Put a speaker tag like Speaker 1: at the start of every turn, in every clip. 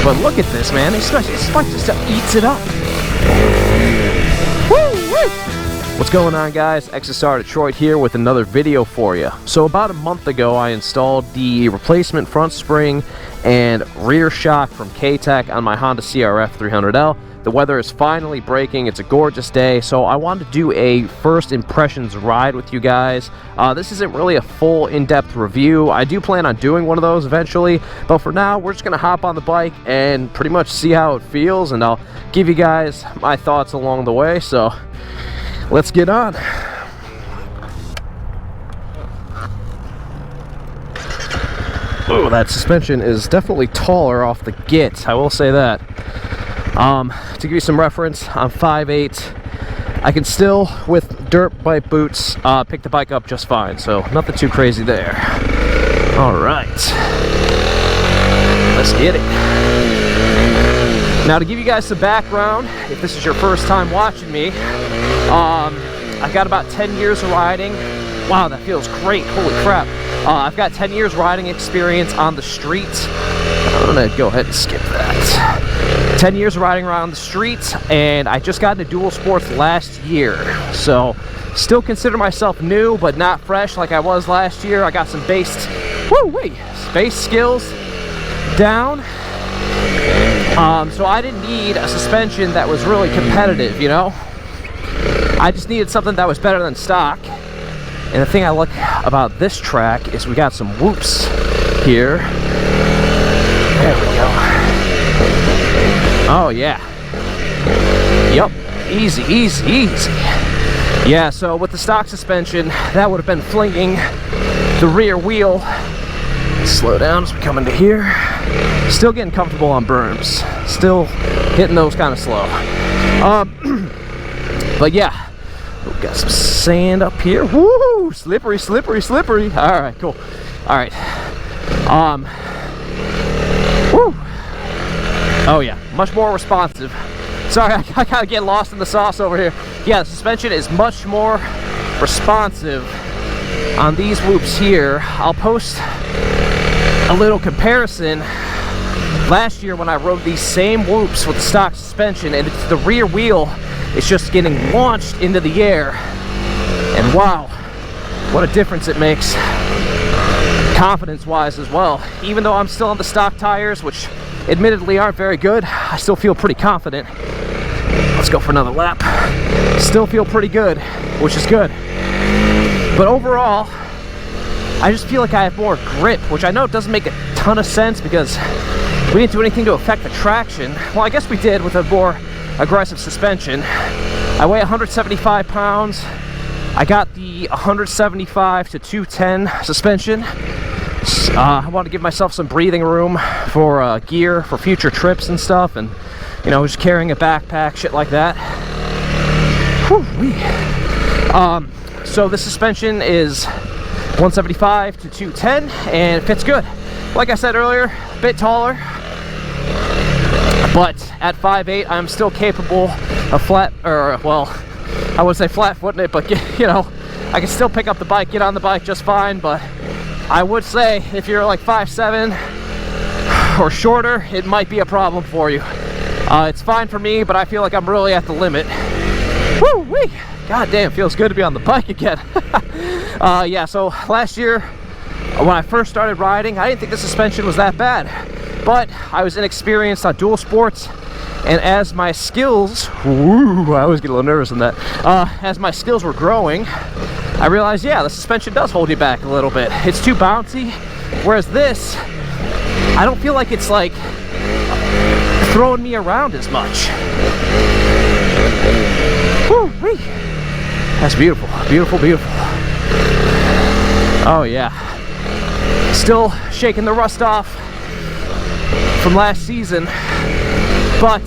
Speaker 1: But look at this, man. This bike just eats it up. Woo-wee! What's going on, guys? XSR Detroit here with another video for you. So about a month ago, I installed the replacement front spring and rear shock from Ktech on my Honda CRF300L. The weather is finally breaking. It's a gorgeous day, so I wanted to do a first impressions ride with you guys. This isn't really a full in-depth review. I do plan on doing one of those eventually, but for now, we're just gonna hop on the bike and pretty much see how it feels, and I'll give you guys my thoughts along the way, so let's get on. Oh, that suspension is definitely taller off the get, I will say that. To give you some reference, I'm 5'8". I can still, with dirt bike boots, pick the bike up just fine, so nothing too crazy there. All right, let's get it. Now, to give you guys some background, if this is your first time watching me, I've got about 10 years of riding. Wow, that feels great, holy crap. I've got 10 years riding experience on the streets. I'm gonna go ahead and skip that. 10 years of riding around the streets, and I just got into dual sports last year. So, still consider myself new, but not fresh like I was last year. I got some base skills down. So I didn't need a suspension that was really competitive, you know? I just needed something that was better than stock. And the thing I like about this track is we got some whoops here. There we go. Oh yeah. Yep. Easy, easy, easy. Yeah, so with the stock suspension, that would have been flinging the rear wheel. Slow down as we come into here. Still getting comfortable on berms. Still hitting those kind of slow. But yeah, we've got some sand up here. Woo! Slippery, slippery, slippery. All right, cool. All right. Woo! Oh yeah, much more responsive. Sorry, I kind of get lost in the sauce over here. Yeah, the suspension is much more responsive on these whoops here. I'll post a little comparison. Last year when I rode these same whoops with the stock suspension, and it's the rear wheel is just getting launched into the air. And wow, what a difference it makes. Confidence-wise as well. Even though I'm still on the stock tires, which admittedly aren't very good, I still feel pretty confident. Let's go for another lap. Still feel pretty good, which is good. But overall, I just feel like I have more grip, which I know doesn't make a ton of sense because we didn't do anything to affect the traction. Well, I guess we did with a more aggressive suspension. I weigh 175 pounds. I got the 175 to 210 suspension. I want to give myself some breathing room for gear for future trips and stuff, and you know, just carrying a backpack, shit like that. Whew-wee. So the suspension is 175 to 210, and it fits good. Like I said earlier, a bit taller, but at 5'8", I'm still capable of I would say flat-footing it, but you know, I can still pick up the bike, get on the bike just fine. But I would say if you're like 5'7" or shorter, it might be a problem for you. It's fine for me, but I feel like I'm really at the limit. Woo-wee! God damn, feels good to be on the bike again. Yeah, so last year when I first started riding, I didn't think the suspension was that bad, but I was inexperienced on dual sports, and as my skills, I always get a little nervous in that, as my skills were growing, I realized, yeah, the suspension does hold you back a little bit. It's too bouncy, whereas this, I don't feel like it's like throwing me around as much. Woo-wee. That's beautiful, beautiful, beautiful. Oh yeah. Still shaking the rust off from last season, but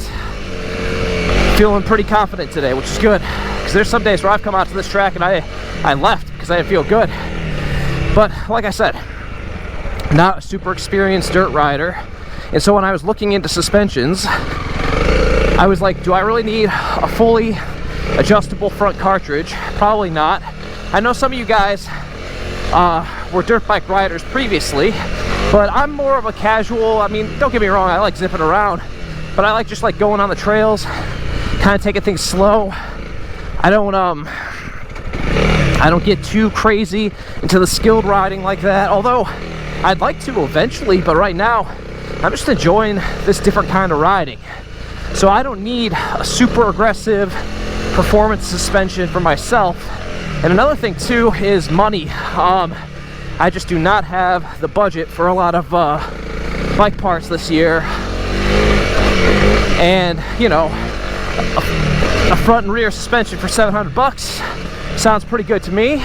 Speaker 1: feeling pretty confident today, which is good. Because there's some days where I've come out to this track and I left because I didn't feel good. But like I said, not a super experienced dirt rider. And so when I was looking into suspensions, I was like, do I really need a fully adjustable front cartridge? Probably not. I know some of you guys were dirt bike riders previously, But I'm more of a casual, I mean, don't get me wrong, I like zipping around, but I like just like going on the trails, kind of taking things slow. I don't get too crazy into the skilled riding like that, although I'd like to eventually, but right now I'm just enjoying this different kind of riding. So I don't need a super aggressive performance suspension for myself. And another thing too is money. I just do not have the budget for a lot of bike parts this year. And you know, a front and rear suspension for 700 bucks sounds pretty good to me.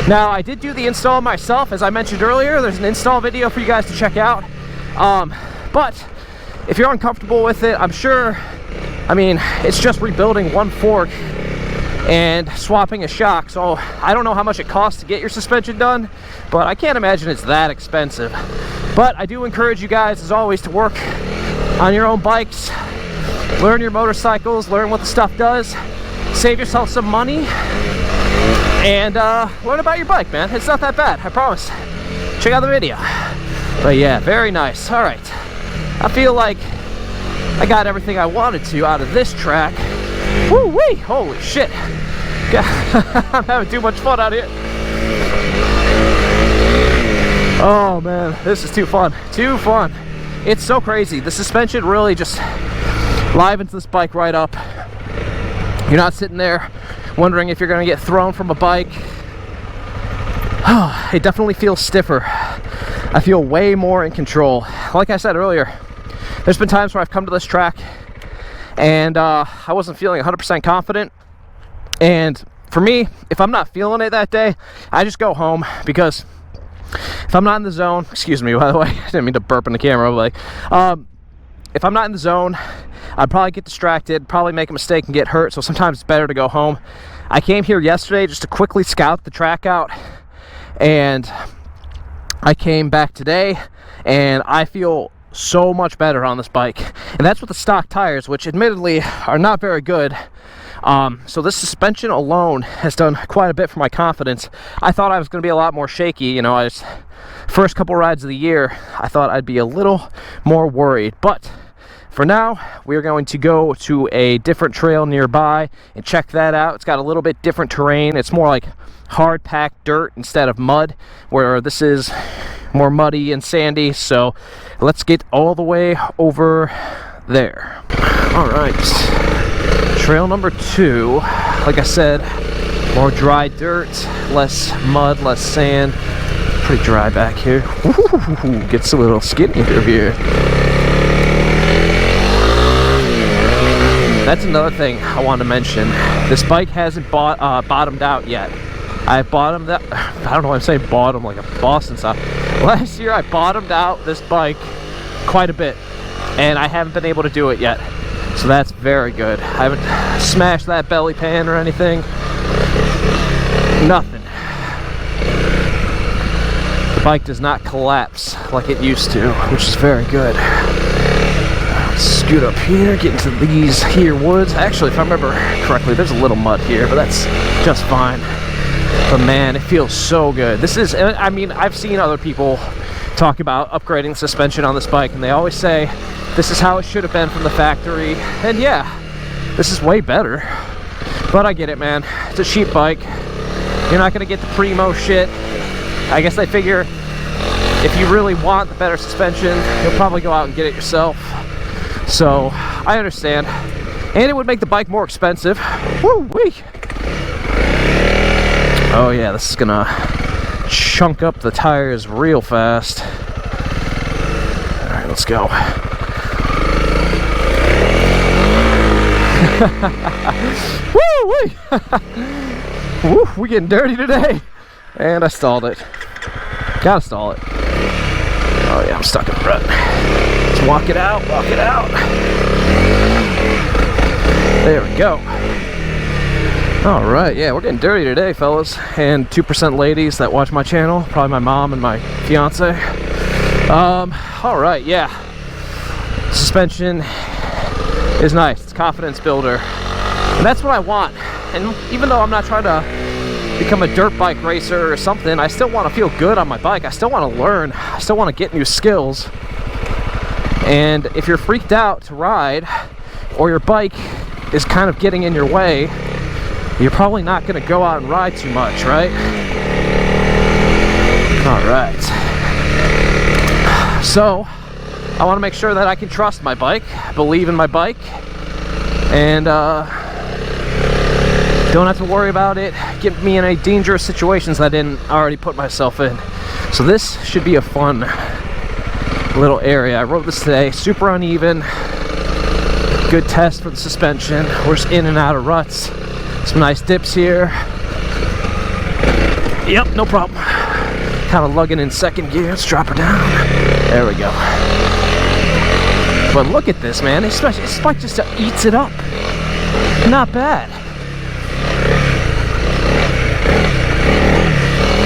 Speaker 1: Now, I did do the install myself, as I mentioned earlier. There's an install video for you guys to check out. But if you're uncomfortable with it, I'm sure, I mean, it's just rebuilding one fork and swapping a shock. So I don't know how much it costs to get your suspension done, but I can't imagine it's that expensive. But I do encourage you guys, as always, to work on your own bikes, learn your motorcycles, learn what the stuff does, save yourself some money, and learn about your bike, man. It's not that bad, I promise. Check out the video. But yeah, very nice. All right, I feel like I got everything I wanted to out of this track. Woo-wee, holy shit. I'm having too much fun out here. Oh man, this is too fun, too fun. It's so crazy. The suspension really just livens this bike right up. You're not sitting there wondering if you're gonna get thrown from a bike. It definitely feels stiffer. I feel way more in control. Like I said earlier, there's been times where I've come to this track and I wasn't feeling 100% confident. And for me, if I'm not feeling it that day, I just go home, because if I'm not in the zone, excuse me, by the way, I didn't mean to burp in the camera, but like, if I'm not in the zone, I'd probably get distracted, probably make a mistake and get hurt, so sometimes it's better to go home. I came here yesterday just to quickly scout the track out, and I came back today, and I feel so much better on this bike. And that's with the stock tires, which admittedly are not very good. So this suspension alone has done quite a bit for my confidence. I thought I was going to be a lot more shaky, you know, first couple rides of the year, I thought I'd be a little more worried, but for now, we're going to go to a different trail nearby and check that out. It's got a little bit different terrain. It's more like hard packed dirt instead of mud, where this is more muddy and sandy. So let's get all the way over there. All right, trail number 2. Like I said, more dry dirt, less mud, less sand. Pretty dry back here. Ooh, gets a little skinny over here. That's another thing I want to mention. This bike hasn't bottomed out yet. I bottomed out, I don't know why I'm saying bottom like a Boston style. Last year I bottomed out this bike quite a bit, and I haven't been able to do it yet. So that's very good. I haven't smashed that belly pan or anything. Nothing. The bike does not collapse like it used to, which is very good. Scoot up here, get into these here woods. Actually, if I remember correctly, there's a little mud here, but that's just fine. But man, it feels so good. This is, I mean, I've seen other people talk about upgrading the suspension on this bike, and they always say this is how it should have been from the factory. And yeah, this is way better. But I get it, man. It's a cheap bike. You're not gonna get the primo shit. I guess I figure if you really want the better suspension, you'll probably go out and get it yourself. So I understand, and it would make the bike more expensive. Woo-wee! Oh yeah, this is gonna chunk up the tires real fast. All right, let's go. Woo-wee! Woo, we getting dirty today, and I stalled it. Gotta stall it. Oh yeah, I'm stuck in the rut. Let's walk it out, walk it out. There we go. All right, yeah, we're getting dirty today, fellas, and 2% ladies that watch my channel, probably my mom and my fiance. All right, yeah. Suspension is nice. It's a confidence builder, and that's what I want. And even though I'm not trying to become a dirt bike racer or something. I still want to feel good on my bike. I still want to learn. I still want to get new skills. And if you're freaked out to ride, or your bike is kind of getting in your way, you're probably not going to go out and ride too much, right? All right. So I want to make sure that I can trust my bike, believe in my bike, and don't have to worry about it getting me in any dangerous situations that I didn't already put myself in. So this should be a fun little area. I rode this today, super uneven, good test for the suspension. We're just in and out of ruts. Some nice dips here. Yep, no problem. Kind of lugging in second gear. Let's drop her down. There we go. But look at this, man. This bike just eats it up. Not bad.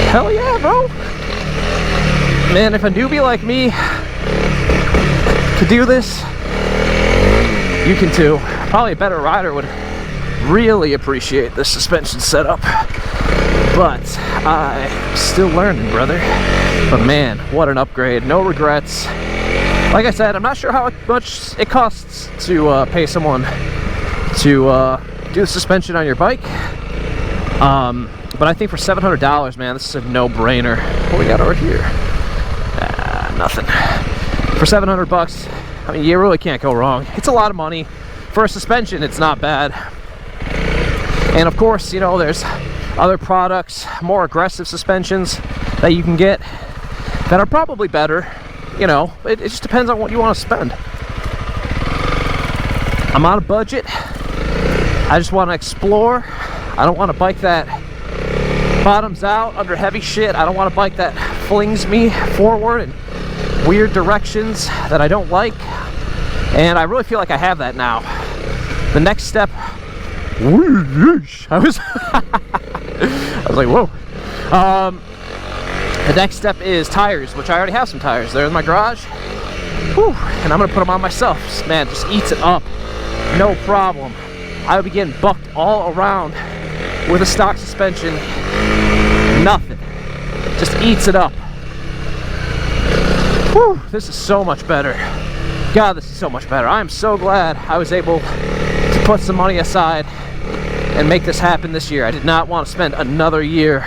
Speaker 1: Hell yeah, bro. Man, if a newbie like me could do this, you can too. Probably a better rider would really appreciate this suspension setup. But I'm still learning, brother. But man, what an upgrade. No regrets. Like I said, I'm not sure how much it costs to pay someone to do the suspension on your bike. But I think for $700, man, this is a no-brainer. What we got over here? Nothing. For 700 bucks, I mean, you really can't go wrong. It's a lot of money. For a suspension, it's not bad. And of course, you know, there's other products, more aggressive suspensions that you can get that are probably better. You know, it just depends on what you want to spend. I'm on a budget. I just want to explore. I don't want a bike that bottoms out under heavy shit. I don't want a bike that flings me forward in weird directions that I don't like. And I really feel like I have that now. The next step, I was like, whoa. The next step is tires, which I already have some tires. They're in my garage. Whew, and I'm gonna put them on myself. Man, just eats it up. No problem. I would be getting bucked all around with a stock suspension. Nothing. Just eats it up. Whew, this is so much better. God, this is so much better. I am so glad I was able to put some money aside and make this happen this year. I did not want to spend another year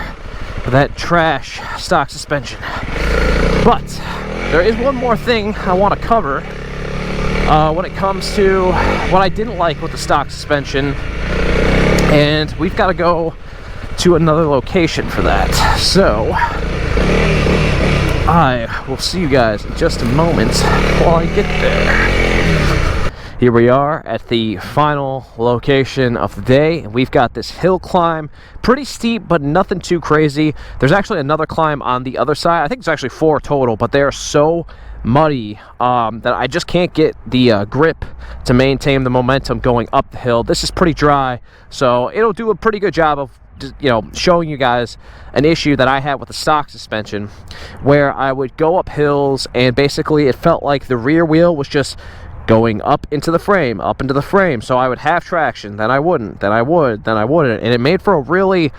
Speaker 1: with that trash stock suspension. But there is one more thing I want to cover when it comes to what I didn't like with the stock suspension, and we've got to go to another location for that. So I will see you guys in just a moment while I get there. Here we are at the final location of the day. We've got this hill climb, pretty steep, but nothing too crazy. There's actually another climb on the other side. I think it's actually 4 total, but they are so muddy that I just can't get the grip to maintain the momentum going up the hill. This is pretty dry, so it'll do a pretty good job of, you know, showing you guys an issue that I had with the stock suspension, where I would go up hills and basically it felt like the rear wheel was just going up into the frame, up into the frame. So I would have traction, then I wouldn't, then I would, then I wouldn't, and it made for a really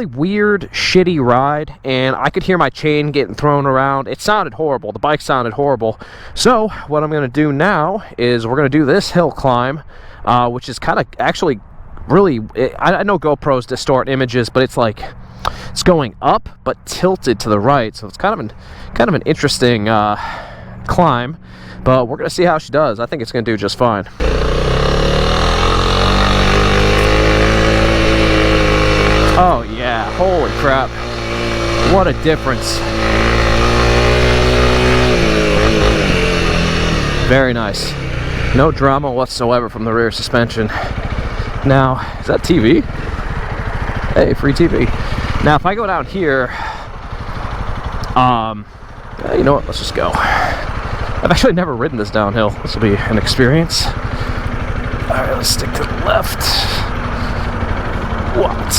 Speaker 1: weird, shitty ride, and I could hear my chain getting thrown around. It sounded horrible. The bike sounded horrible. So what I'm going to do now is we're going to do this hill climb, which is kind of actually really, I know GoPros distort images, but it's like it's going up but tilted to the right, so it's kind of an interesting climb. But we're gonna see how she does. I think it's gonna do just fine. Oh yeah, holy crap, what a difference. Very nice. No drama whatsoever from the rear suspension. Now, is that TV? Hey, free TV. Now, if I go down here, you know what, let's just go. I've actually never ridden this downhill. This will be an experience. All right, let's stick to the left. What?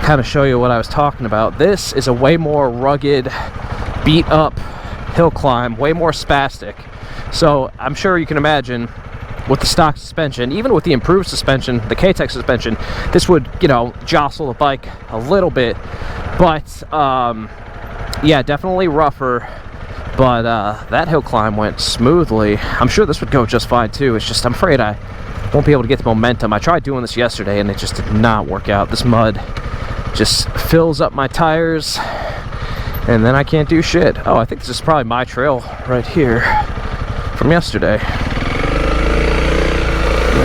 Speaker 1: Kind of show you what I was talking about. This is a way more rugged, beat up hill climb, way more spastic. So I'm sure you can imagine with the stock suspension, even with the improved suspension, the Ktech suspension, this would, you know, jostle the bike a little bit. But yeah, definitely rougher. But that hill climb went smoothly. I'm sure this would go just fine too. It's just I'm afraid I won't be able to get the momentum. I tried doing this yesterday and it just did not work out. This mud just fills up my tires and then I can't do shit. Oh, I think this is probably my trail right here from yesterday.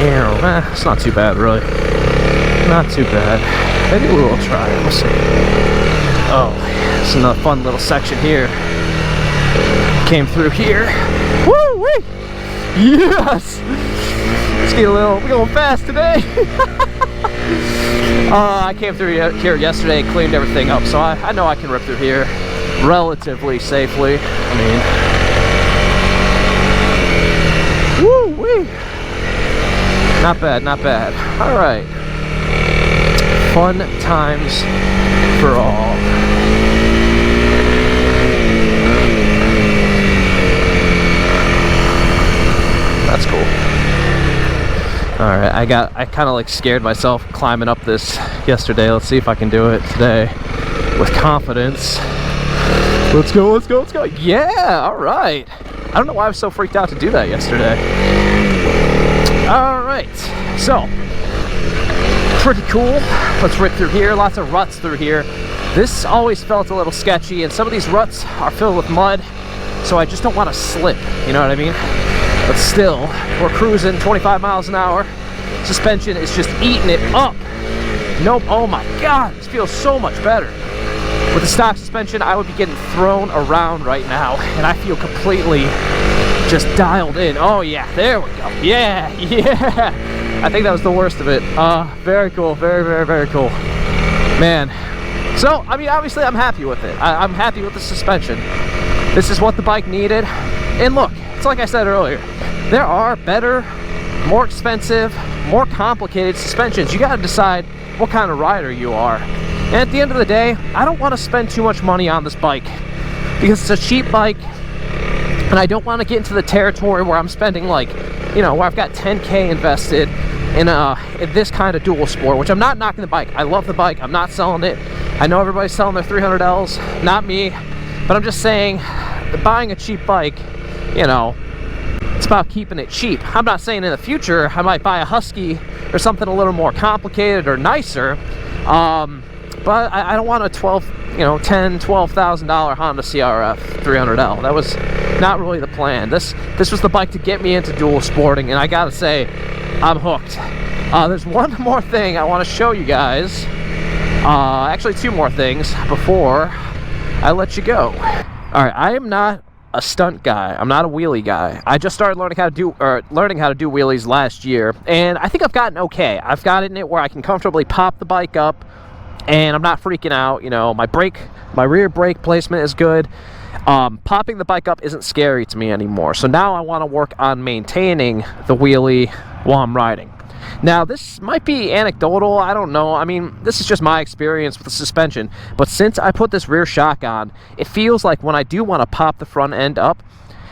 Speaker 1: Yeah, it's not too bad, really. Not too bad. Maybe we will try it. We'll see. Oh, it's another fun little section here. Came through here. Woo-wee! Yes! Let's get we're going fast today. I came through here yesterday and cleaned everything up, so I know I can rip through here relatively safely. I mean, woo-wee! Not bad, not bad. All right. Fun times for all. That's cool. All right, I kind of like scared myself climbing up this yesterday. Let's see if I can do it today with confidence. Let's go, let's go, let's go. Yeah, all right. I don't know why I was so freaked out to do that yesterday. All right, so pretty cool. Let's rip through here. Lots of ruts through here. This always felt a little sketchy, and some of these ruts are filled with mud, so I just don't want to slip, you know what I mean? But still, we're cruising 25 miles an hour. Suspension is just eating it up. Nope, oh my God, this feels so much better. With the stock suspension, I would be getting thrown around right now, and I feel completely just dialed in. Oh yeah, there we go. Yeah, yeah. I think that was the worst of it. Very cool, very, very, very cool. Man, so, I mean, obviously I'm happy with it. I'm happy with the suspension. This is what the bike needed. And look, it's like I said earlier, there are better, more expensive, more complicated suspensions. You gotta decide what kind of rider you are. And at the end of the day, I don't wanna spend too much money on this bike because it's a cheap bike, and I don't wanna get into the territory where I'm spending like, you know, where I've got 10K invested in this kind of dual sport, which I'm not knocking the bike. I love the bike, I'm not selling it. I know everybody's selling their 300Ls, not me, but I'm just saying, buying a cheap bike, you know, it's about keeping it cheap. I'm not saying in the future I might buy a Husky or something a little more complicated or nicer, but I don't want a $12,000 Honda CRF300L. That was not really the plan. This was the bike to get me into dual sporting, and I gotta say, I'm hooked. There's one more thing I want to show you guys. Actually, two more things before I let you go. All right, I am not a stunt guy. I'm not a wheelie guy. I just started learning how to do wheelies last year, and I think I've gotten okay. I've gotten it where I can comfortably pop the bike up, and I'm not freaking out. You know, my rear brake placement is good. Popping the bike up isn't scary to me anymore. So now I want to work on maintaining the wheelie while I'm riding. Now, this might be anecdotal, I don't know. I mean, this is just my experience with the suspension. But since I put this rear shock on, it feels like when I do want to pop the front end up,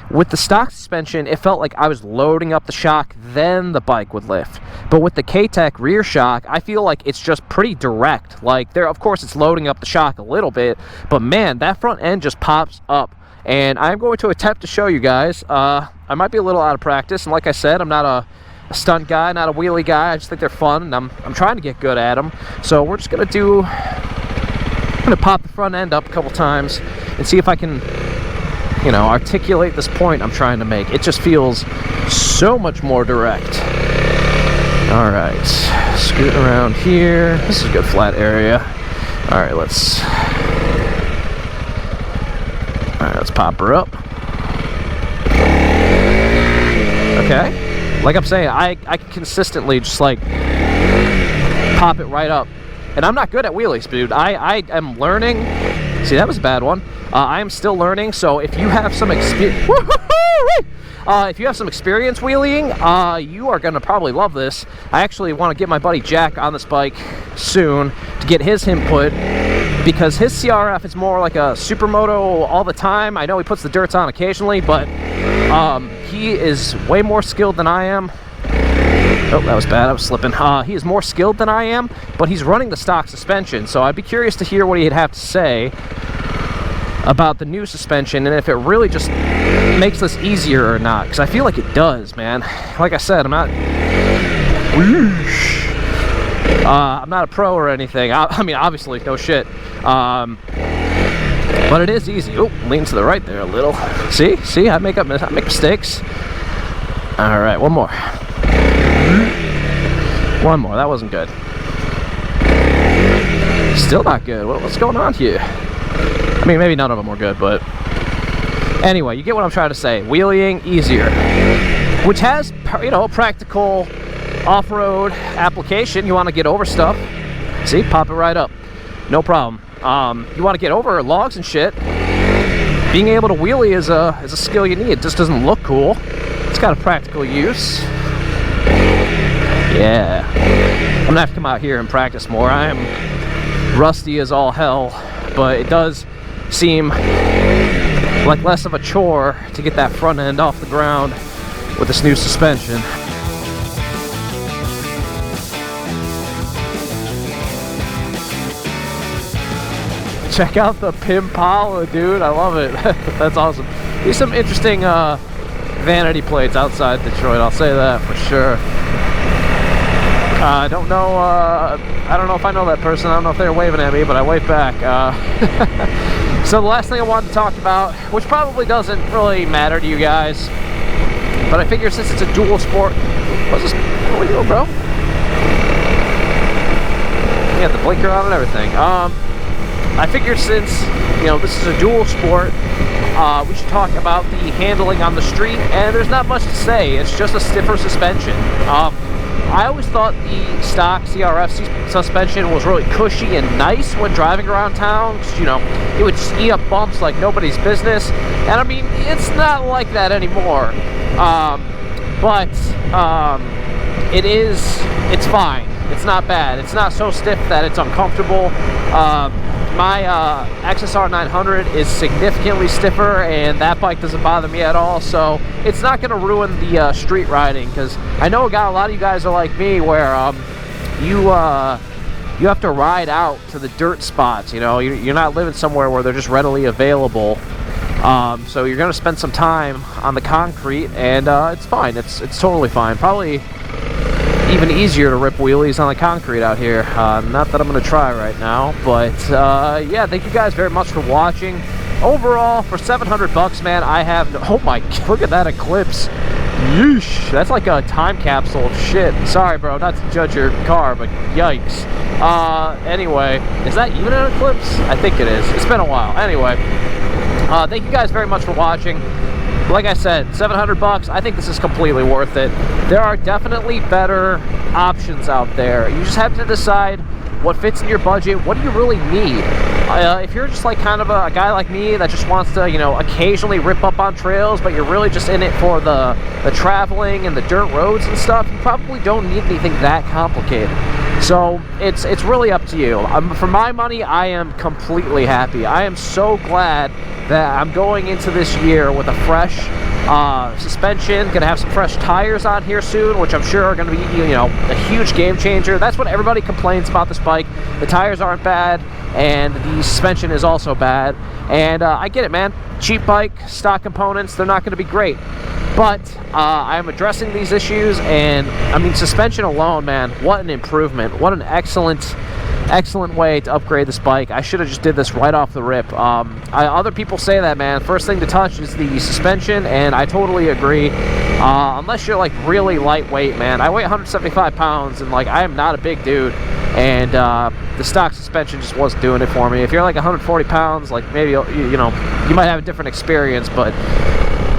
Speaker 1: with the stock suspension, it felt like I was loading up the shock, then the bike would lift. But with the Ktech rear shock, I feel like it's just pretty direct. Like, of course, it's loading up the shock a little bit, but man, that front end just pops up. And I'm going to attempt to show you guys. I might be a little out of practice, and like I said, I'm not a stunt guy, not a wheelie guy. I just think they're fun, and I'm trying to get good at them. So we're just gonna pop the front end up a couple times and see if I can, you know, articulate this point I'm trying to make. It just feels so much more direct. All right, scooting around here. This is a good flat area. All right, let's pop her up. Okay. Like I'm saying, I can consistently just like pop it right up. And I'm not good at wheelies, dude. I am learning. See, that was a bad one. I am still learning, so if you have some experience, wheelieing, you are gonna probably love this. I actually want to get my buddy Jack on this bike soon to get his input, because his CRF is more like a supermoto all the time. I know he puts the dirts on occasionally, but he is way more skilled than I am, Oh, that was bad. I was slipping. He is more skilled than I am, but he's running the stock suspension, so I'd be curious to hear what he'd have to say about the new suspension and if it really just makes this easier or not, because I feel like it does, man. Like I said, I'm not a pro or anything. I mean, obviously, no shit. But it is easy. Oh, lean to the right there a little. See, I make mistakes. All right, one more. One more. That wasn't good. Still not good. What's going on here? I mean, maybe none of them were good, but anyway, you get what I'm trying to say. Wheeling easier, which has, you know, practical off-road application. You want to get over stuff. See, pop it right up. No problem. You want to get over logs and shit. Being able to wheelie is a skill you need. It just doesn't look cool. It's got a practical use. Yeah. I'm gonna have to come out here and practice more. I am rusty as all hell, but it does seem like less of a chore to get that front end off the ground with this new suspension. Check out the Pimpala, dude. I love it. That's awesome. There's some interesting vanity plates outside Detroit, I'll say that for sure. I don't know if I know that person. I don't know if they're waving at me, but I wave back. So the last thing I wanted to talk about, which probably doesn't really matter to you guys, but I figure since it's a dual sport, what are we doing, bro? You got the blinker on and everything. I figured since, you know, this is a dual sport, we should talk about the handling on the street, and there's not much to say. It's just a stiffer suspension. I always thought the stock CRF suspension was really cushy and nice when driving around town, because, you know, it would just eat up bumps like nobody's business. And I mean, it's not like that anymore. It's fine. It's not bad. It's not so stiff that it's uncomfortable. My XSR 900 is significantly stiffer, and that bike doesn't bother me at all, so it's not going to ruin the street riding, because I know a lot of you guys are like me, where you have to ride out to the dirt spots. You know, you're not living somewhere where they're just readily available, so you're going to spend some time on the concrete, and it's fine. It's totally fine. Probably even easier to rip wheelies on the concrete out here. Not that I'm going to try right now, but yeah, thank you guys very much for watching. Overall, for 700 bucks, man, I have oh my, look at that Eclipse. Yeesh, that's like a time capsule of shit. Sorry, bro, not to judge your car, but yikes. Anyway, is that even an Eclipse? I think it is. It's been a while. Anyway, thank you guys very much for watching. Like I said, 700 bucks, I think this is completely worth it. There are definitely better options out there. You just have to decide what fits in your budget. What do you really need? If you're just like kind of a guy like me that just wants to, you know, occasionally rip up on trails, but you're really just in it for the traveling and the dirt roads and stuff, you probably don't need anything that complicated. So it's really up to you. For my money, I am completely happy. I am so glad that I'm going into this year with a fresh suspension. Gonna have some fresh tires on here soon, which I'm sure are gonna be, you know, a huge game changer. That's what everybody complains about this bike. The tires aren't bad, and the suspension is also bad. And I get it, man. Cheap bike, stock components, they're not gonna be great. But I'm addressing these issues, and I mean, suspension alone, man, what an improvement. What an excellent way to upgrade this bike. I should have just did this right off the rip. Other people say that, man, first thing to touch is the suspension, and I totally agree. Unless you're like really lightweight, man. I weigh 175 pounds, and like I am not a big dude, and the stock suspension just wasn't doing it for me. If you're like 140 pounds, like maybe you know, you might have a different experience. But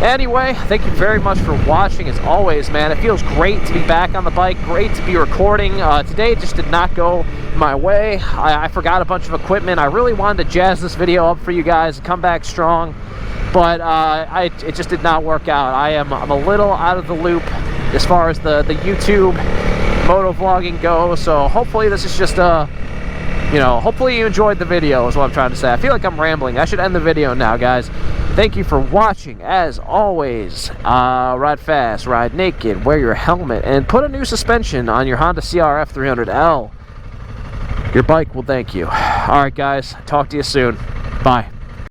Speaker 1: anyway, thank you very much for watching. As always, man, it feels great to be back on the bike, great to be recording. Today just did not go my way. I forgot a bunch of equipment. I really wanted to jazz this video up for you guys and come back strong, but it just did not work out. I'm a little out of the loop as far as the YouTube moto vlogging goes, so hopefully this is just you know, hopefully you enjoyed the video is what I'm trying to say. I feel like I'm rambling. I should end the video now, guys. Thank you for watching. As always, ride fast, ride naked, wear your helmet, and put a new suspension on your Honda CRF300L. Your bike will thank you. Alright guys, talk to you soon. Bye.